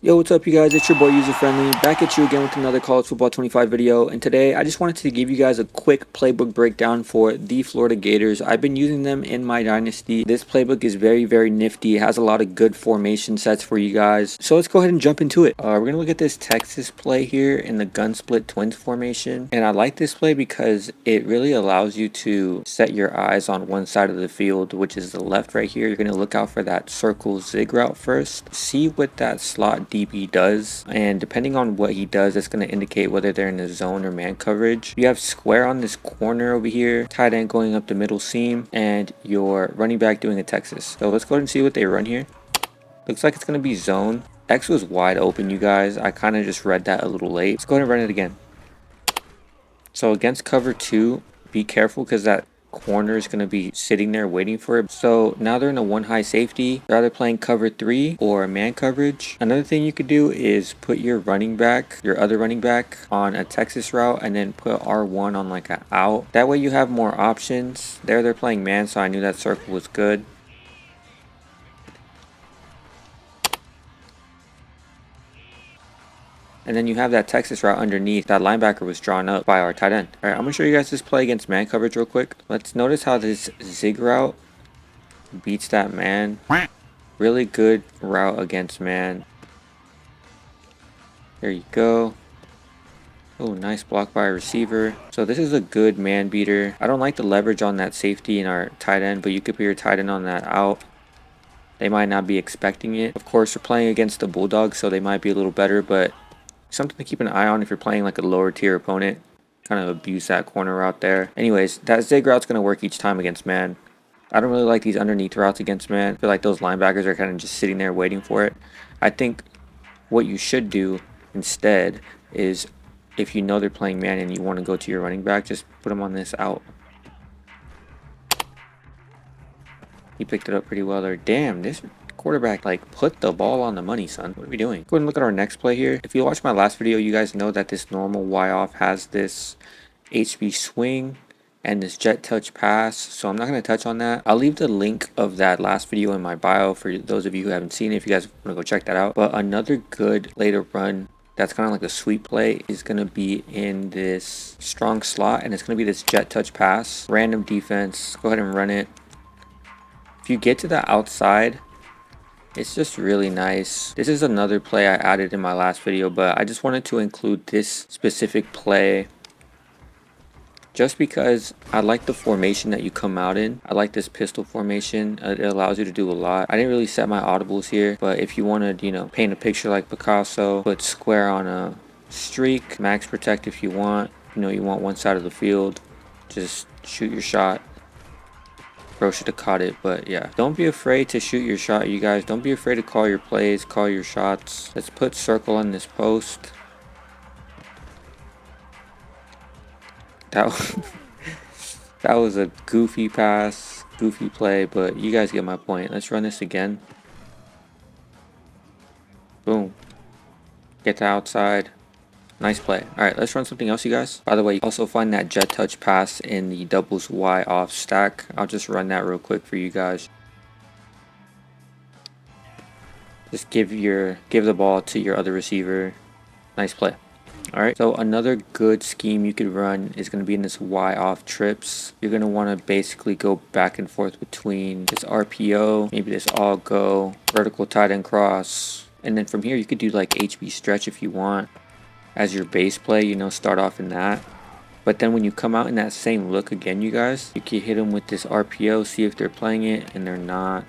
Yo, what's up you guys? It's your boy User Friendly, back at you again with another College Football 25 video, and today I just wanted to give you guys a quick playbook breakdown for the Florida Gators. I've been using them in my dynasty. This playbook is very nifty. It has a lot of good formation sets for you guys. So let's go ahead and jump into it. We're going to look at this Texas play here in the gun split twins formation, and I like this play because it really allows you to set your eyes on one side of the field, which is the left right here. You're going to look out for that circle zig route first. See what that slot DB does, and depending on what he does, it's going to indicate whether they're in the zone or man coverage. You have square on this corner over here, tight end going up the middle seam, and your running back doing a Texas. So let's go ahead and see what they run here. Looks like it's going to be zone. X was wide open, you guys. I kind of just read that a little late. Let's go ahead and run it again. So against cover 2, be careful because that corner is going to be sitting there waiting for it. So now they're in a one high safety. They're either playing cover 3 or man coverage. Another thing you could do is put your running back, your other running back, on a Texas route and then put R1 on like an out. That way you have more options. There they're playing man, so I knew that circle was good. And then you have that Texas route underneath. That linebacker was drawn up by our tight end. All right, I'm going to show you guys this play against man coverage real quick. Let's notice how this zig route beats that man. Really good route against man. There you go. Oh, nice block by a receiver. So this is a good man beater. I don't like the leverage on that safety in our tight end, but you could put your tight end on that out. They might not be expecting it. Of course, we're playing against the Bulldogs, so they might be a little better, but something to keep an eye on if you're playing like a lower tier opponent. Kind of abuse that corner route there. Anyways, that zig route's going to work each time against man. I don't really like these underneath routes against man. I feel like those linebackers are kind of just sitting there waiting for it. I think what you should do instead is, if you know they're playing man and you want to go to your running back, just put them on this out. He picked it up pretty well there. Damn, this quarterback like put the ball on the money, son. What are we doing? Go ahead and look at our next play here. If you watched my last video, you guys know that this normal Y off has this HB swing and this jet touch pass, so I'm not going to touch on that. I'll leave the link of that last video in my bio for those of you who haven't seen it, if you guys want to go check that out. But another good later run that's kind of like a sweep play is going to be in this strong slot, and it's going to be this jet touch pass. Random defense. Go ahead and run it. If you get to the outside, it's just really nice. This is another play I added in my last video, but I just wanted to include this specific play just because I like the formation that you come out in. I like this pistol formation. It allows you to do a lot. I didn't really set my audibles here, but if you want to, paint a picture like Picasso, put square on a streak, max protect if you want. You want one side of the field, just shoot your shot. Bro should have caught it, but yeah. Don't be afraid to shoot your shot, you guys. Don't be afraid to call your plays, call your shots. Let's put circle on this post. That was a goofy pass, goofy play, but you guys get my point. Let's run this again. Boom. Get to outside. Nice play. Alright, let's run something else, you guys. By the way, you also find that jet touch pass in the doubles Y off stack. I'll just run that real quick for you guys. Just give the ball to your other receiver. Nice play. Alright, so another good scheme you could run is going to be in this Y off trips. You're going to want to basically go back and forth between this RPO, maybe this all go, vertical tight end cross, and then from here you could do like HB stretch if you want as your base play, start off in that. But then when you come out in that same look again, you guys, you can hit them with this RPO, see if they're playing it, and they're not.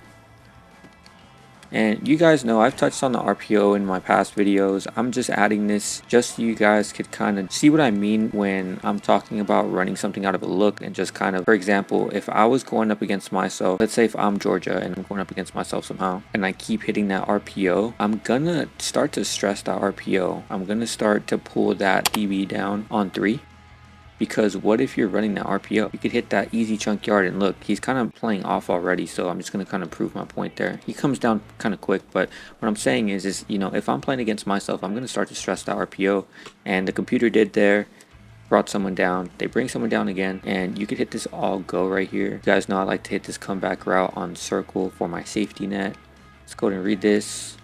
And you guys know I've touched on the RPO in my past videos. I'm just adding this just so you guys could kind of see what I mean when I'm talking about running something out of a look, and just kind of, for example, if I was going up against myself, let's say if I'm Georgia and I'm going up against myself somehow, and I keep hitting that RPO, I'm gonna start to stress that RPO. I'm gonna start to pull that DB down on 3. Because what if you're running that RPO? You could hit that easy chunk yard, and look, he's kind of playing off already, so I'm just going to kind of prove my point there. He comes down kind of quick, but what I'm saying is if I'm playing against myself, I'm going to start to stress that RPO, and the computer did there, brought someone down, they bring someone down again, and you could hit this all go right here. You guys know I like to hit this comeback route on circle for my safety net. Let's go ahead and read this.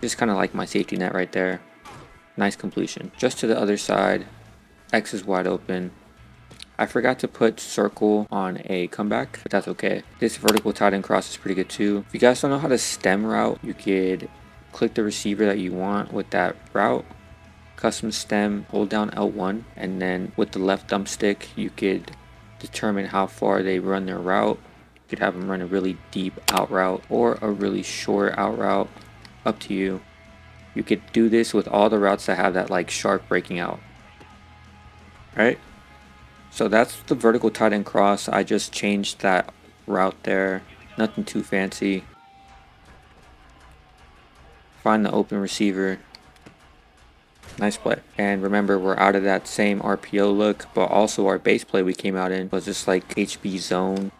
Just kind of like my safety net right there. Nice completion. Just to the other side, X is wide open. I forgot to put circle on a comeback, but that's okay. This vertical tight end cross is pretty good too. If you guys don't know how to stem route, you could click the receiver that you want with that route, custom stem, hold down L1, and then with the left thumbstick, you could determine how far they run their route. You could have them run a really deep out route or a really short out route, up to you. You could do this with all the routes that have that like sharp breaking out. Alright, so that's the vertical tight end cross. I just changed that route there, nothing too fancy. Find the open receiver. Nice play. And remember, we're out of that same RPO look, but also our base play we came out in was just like HB zone.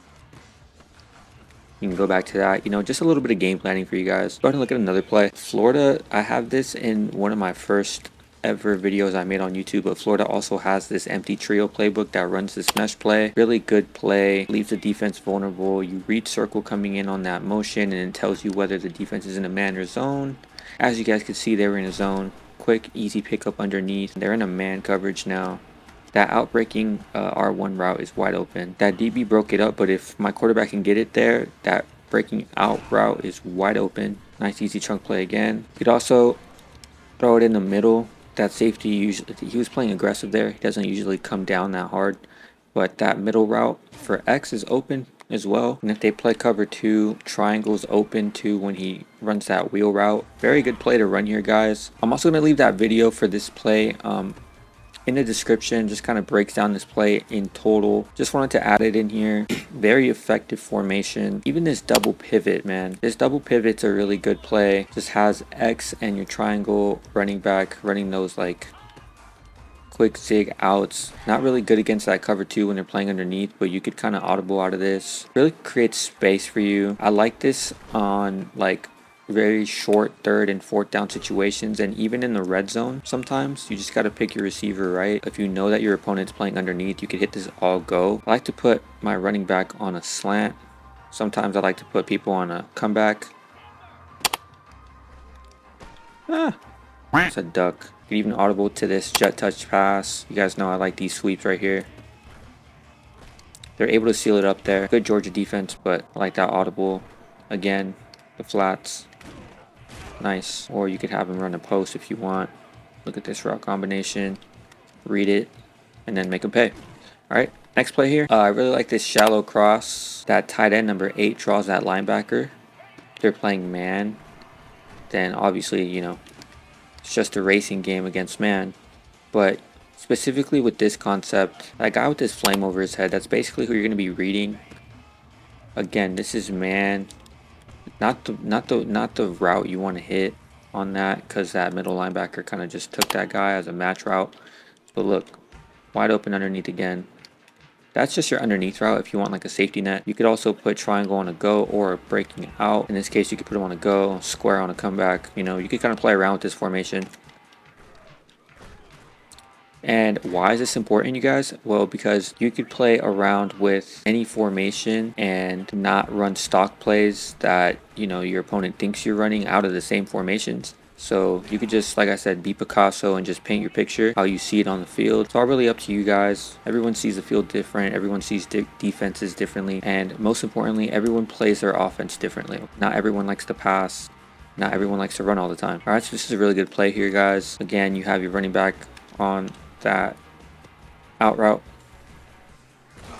You can go back to that, you know, just a little bit of game planning for you guys. Go ahead and look at another play. Florida, I have this in one of my first ever videos I made on YouTube, but Florida also has this empty trio playbook that runs this mesh play. Really good play, leaves the defense vulnerable. You read circle coming in on that motion, and it tells you whether the defense is in a man or zone. As you guys can see, they were in a zone. Quick, easy pickup underneath. They're in a man coverage now. That outbreaking R1 route is wide open. That DB broke it up, but if my quarterback can get it there, that breaking out route is wide open. Nice easy chunk play again. You could also throw it in the middle. That safety, usually he was playing aggressive there. He doesn't usually come down that hard, but that middle route for X is open as well. And if they play cover 2, triangle's open too when he runs that wheel route. Very good play to run here, guys. I'm also going to leave that video for this play in the description. Just kind of breaks down this play in total. Just wanted to add it in here. Very effective formation. Even this double pivot, man, this double pivot's a really good play. Just has X and your triangle running back running those like quick zig outs. Not really good against that cover 2 when they're playing underneath, but you could kind of audible out of this. Really creates space for you. I like this on like very short third and fourth down situations, and even in the red zone sometimes you just got to pick your receiver right. If you know that your opponent's playing underneath, you could hit this all go. I like to put my running back on a slant. Sometimes I like to put people on a comeback. It's a duck. You can even audible to this jet touch pass. You guys know I like these sweeps right here. They're able to seal it up there. Good Georgia defense, but I like that audible. Again, the flats. Nice. Or you could have him run a post if you want. Look at this route combination. Read it. And then make him pay. Alright, next play here. I really like this shallow cross. That tight end number 8 draws that linebacker. If they're playing man, then obviously, you know, it's just a racing game against man. But specifically with this concept, that guy with this flame over his head, that's basically who you're going to be reading. Again, this is man. Not the route you want to hit on that, because that middle linebacker kind of just took that guy as a match route. But look, wide open underneath again. That's just your underneath route if you want like a safety net. You could also put triangle on a go or breaking out. In this case, you could put them on a go, square on a comeback. You know, you could kind of play around with this formation. And why is this important, you guys? Well, because you could play around with any formation and not run stock plays that, you know, your opponent thinks you're running out of the same formations. So you could just, like I said, be Picasso and just paint your picture how you see it on the field. It's all really up to you guys. Everyone sees the field different. Everyone sees defenses differently. And most importantly, everyone plays their offense differently. Not everyone likes to pass. Not everyone likes to run all the time. All right, so this is a really good play here, guys. Again, you have your running back on that out route.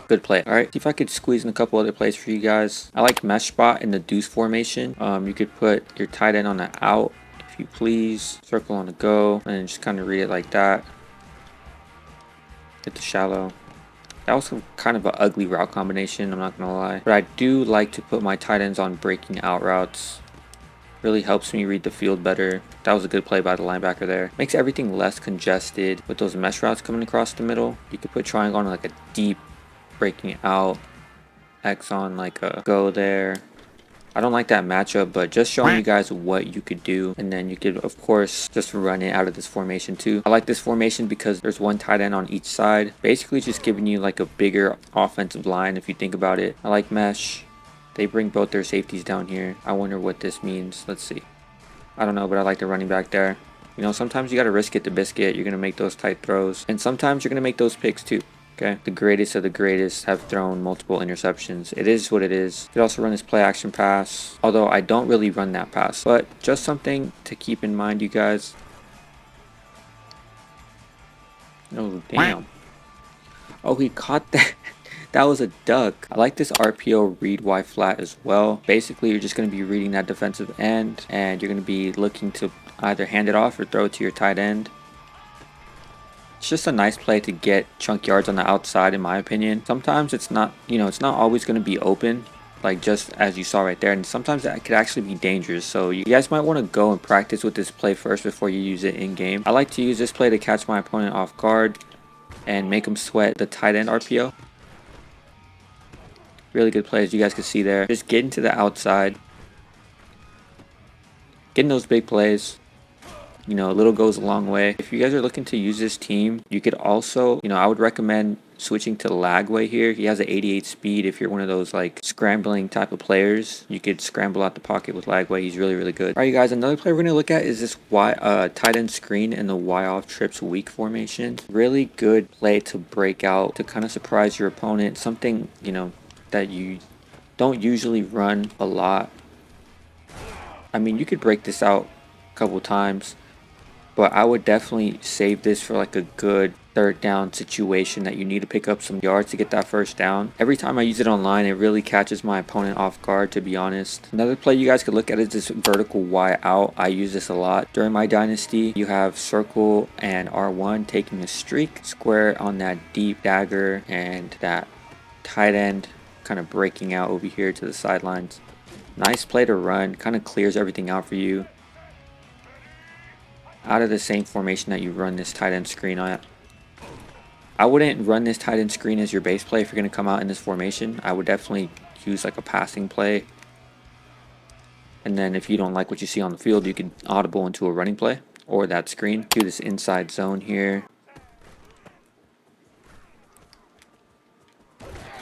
Good play. All right, see if I could squeeze in a couple other plays for you guys. I like mesh spot in the deuce formation. You could put your tight end on the out if you please. Circle on the go and just kind of read it like that. Hit the shallow. That was kind of an ugly route combination, I'm not gonna lie, but I do like to put my tight ends on breaking out routes. Really helps me read the field better. That was a good play by the linebacker there. Makes everything less congested with those mesh routes coming across the middle. You could put triangle on like a deep breaking out. X on like a go there. I don't like that matchup, but just showing you guys what you could do. And then you could, of course, just run it out of this formation too. I like this formation because there's one tight end on each side. Basically just giving you like a bigger offensive line if you think about it. I like mesh. They bring both their safeties down here. I wonder what this means. Let's see. I don't know, but I like the running back there. You know, sometimes you got to risk it to biscuit. You're going to make those tight throws. And sometimes you're going to make those picks too. Okay. The greatest of the greatest have thrown multiple interceptions. It is what it is. You could also run this play action pass. Although I don't really run that pass. But just something to keep in mind, you guys. Oh, damn. Oh, he caught that. That was a duck. I like this RPO read Y flat as well. Basically, you're just going to be reading that defensive end, and you're going to be looking to either hand it off or throw it to your tight end. It's just a nice play to get chunk yards on the outside, in my opinion. Sometimes it's not, it's not always going to be open, like just as you saw right there, and sometimes that could actually be dangerous. So you guys might want to go and practice with this play first before you use it in game. I like to use this play to catch my opponent off guard and make them sweat the tight end RPO. Really good play, as you guys can see there. Just getting to the outside, getting those big plays. You know, a little goes a long way. If you guys are looking to use this team, you could also, I would recommend switching to Lagway here. He has an 88 speed. If you're one of those like scrambling type of players, you could scramble out the pocket with Lagway. He's really, really good. All right, you guys, another play we're going to look at is this tight end screen and the Y off trips weak formation. Really good play to break out, to kind of surprise your opponent. Something, that you don't usually run a lot. I mean, you could break this out a couple times, but I would definitely save this for like a good third down situation that you need to pick up some yards to get that first down. Every time I use it online, it really catches my opponent off guard, to be honest. Another play you guys could look at is this vertical Y out. I use this a lot during my dynasty. You have circle and R1 taking a streak, square on that deep dagger, and that tight end kind of breaking out over here to the sidelines. Nice play to run, kind of clears everything out for you. Out of the same formation that you run this tight end screen at. I wouldn't run this tight end screen as your base play if you're going to come out in this formation. I would definitely use like a passing play. And then if you don't like what you see on the field, you can audible into a running play or that screen. Do this inside zone here.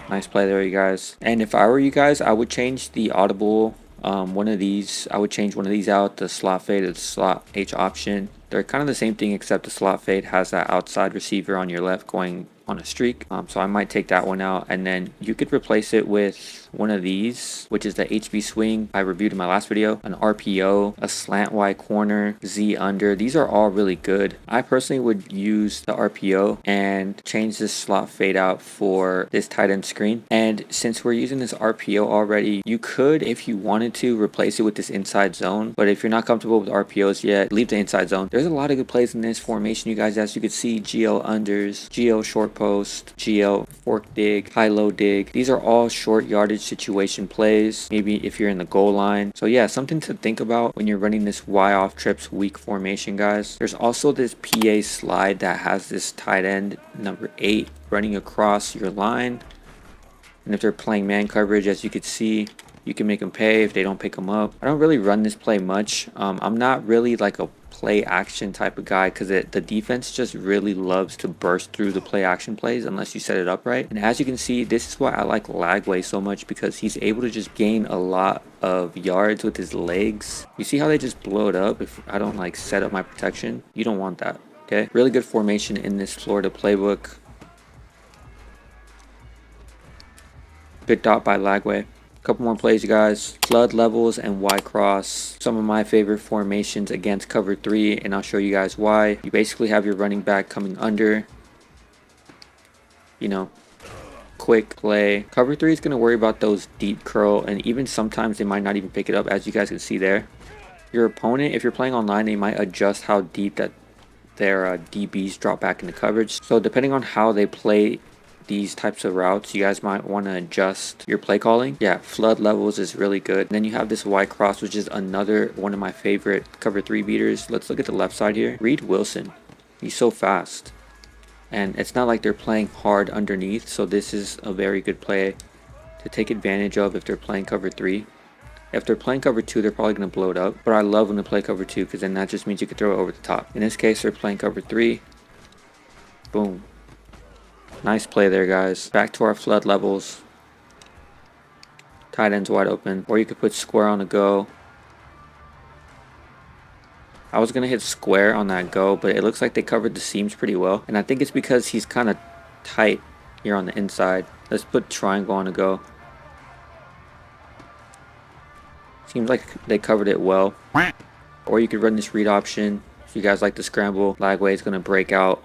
Nice play there, you guys. And if I were you guys, I would change the audible. One of these, I would change one of these out, the slot fade or the slot H option. They're kind of the same thing, except the slot fade has that outside receiver on your left going on a streak. So I might take that one out, and then you could replace it with one of these, which is the HB swing I reviewed in my last video, an RPO, a slant Y corner, Z under. These are all really good. I personally would use the RPO and change this slot fade out for this tight end screen. And since we're using this RPO already, you could, if you wanted to, replace it with this inside zone. But if you're not comfortable with RPOs yet, leave the inside zone. There's a lot of good plays in this formation, you guys. As you can see, GL unders, GL short post, GL fork dig, high-low dig. These are all short yardage situation plays, maybe if you're in the goal line. So yeah, something to think about when you're running this Y off trips weak formation, guys. There's also this PA slide that has this tight end number 8 running across your line. And if they're playing man coverage, as you can see, you can make them pay if they don't pick them up. I don't really run this play much. I'm not really like a play action type of guy because the defense just really loves to burst through the play action plays unless you set it up right. And as you can see, this is why I like Lagway so much, because he's able to just gain a lot of yards with his legs. You see how they just blow it up if I don't like set up my protection? You don't want that, okay? Really good formation in this Florida playbook. Good dot by Lagway. Couple more plays, you guys. Flood levels and Y cross. Some of my favorite formations against cover 3, and I'll show you guys why. You basically have your running back coming under. Quick play. Cover 3 is going to worry about those deep curl, and even sometimes they might not even pick it up, as you guys can see there. Your opponent, if you're playing online, they might adjust how deep that their DBs drop back into coverage. So depending on how they play these types of routes, you guys might want to adjust your play calling. Yeah, flood levels is really good. And then you have this Y cross, which is another one of my favorite cover 3 beaters. Let's look at the left side here. Reed Wilson, he's so fast, and it's not like they're playing hard underneath, so this is a very good play to take advantage of if they're playing cover 3. If they're playing cover 2, they're probably going to blow it up, but I love when they play cover 2 because then that just means you can throw it over the top. In this case, they're playing cover 3. Boom. Nice play there, guys. Back to our flood levels. Tight end's wide open. Or you could put square on the go. I was going to hit square on that go, but it looks like they covered the seams pretty well. And I think it's because he's kind of tight here on the inside. Let's put triangle on the go. Seems like they covered it well. Or you could run this read option. If you guys like the scramble, Lagway is going to break out.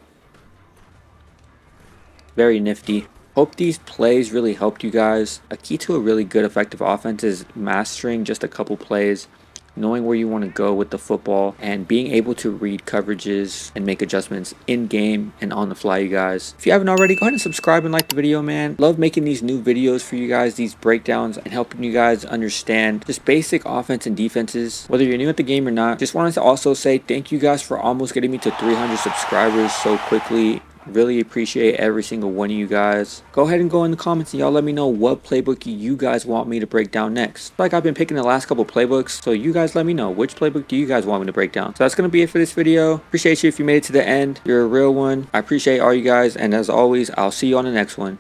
Very nifty. Hope these plays really helped you guys. A key to a really good effective offense is mastering just a couple plays, knowing where you want to go with the football, and being able to read coverages and make adjustments in game and on the fly, you guys. If you haven't already, go ahead and subscribe and like the video, man. Love making these new videos for you guys, these breakdowns, and helping you guys understand just basic offense and defenses, whether you're new at the game or not. Just wanted to also say thank you guys for almost getting me to 300 subscribers so quickly. Really appreciate every single one of you guys. Go ahead and go in the comments and y'all let me know what playbook you guys want me to break down next. Like I've been picking the last couple playbooks, so you guys let me know which playbook do you guys want me to break down. So that's going to be it for this video. Appreciate you if you made it to the end. You're a real one. I appreciate all you guys, and as always, I'll see you on the next one.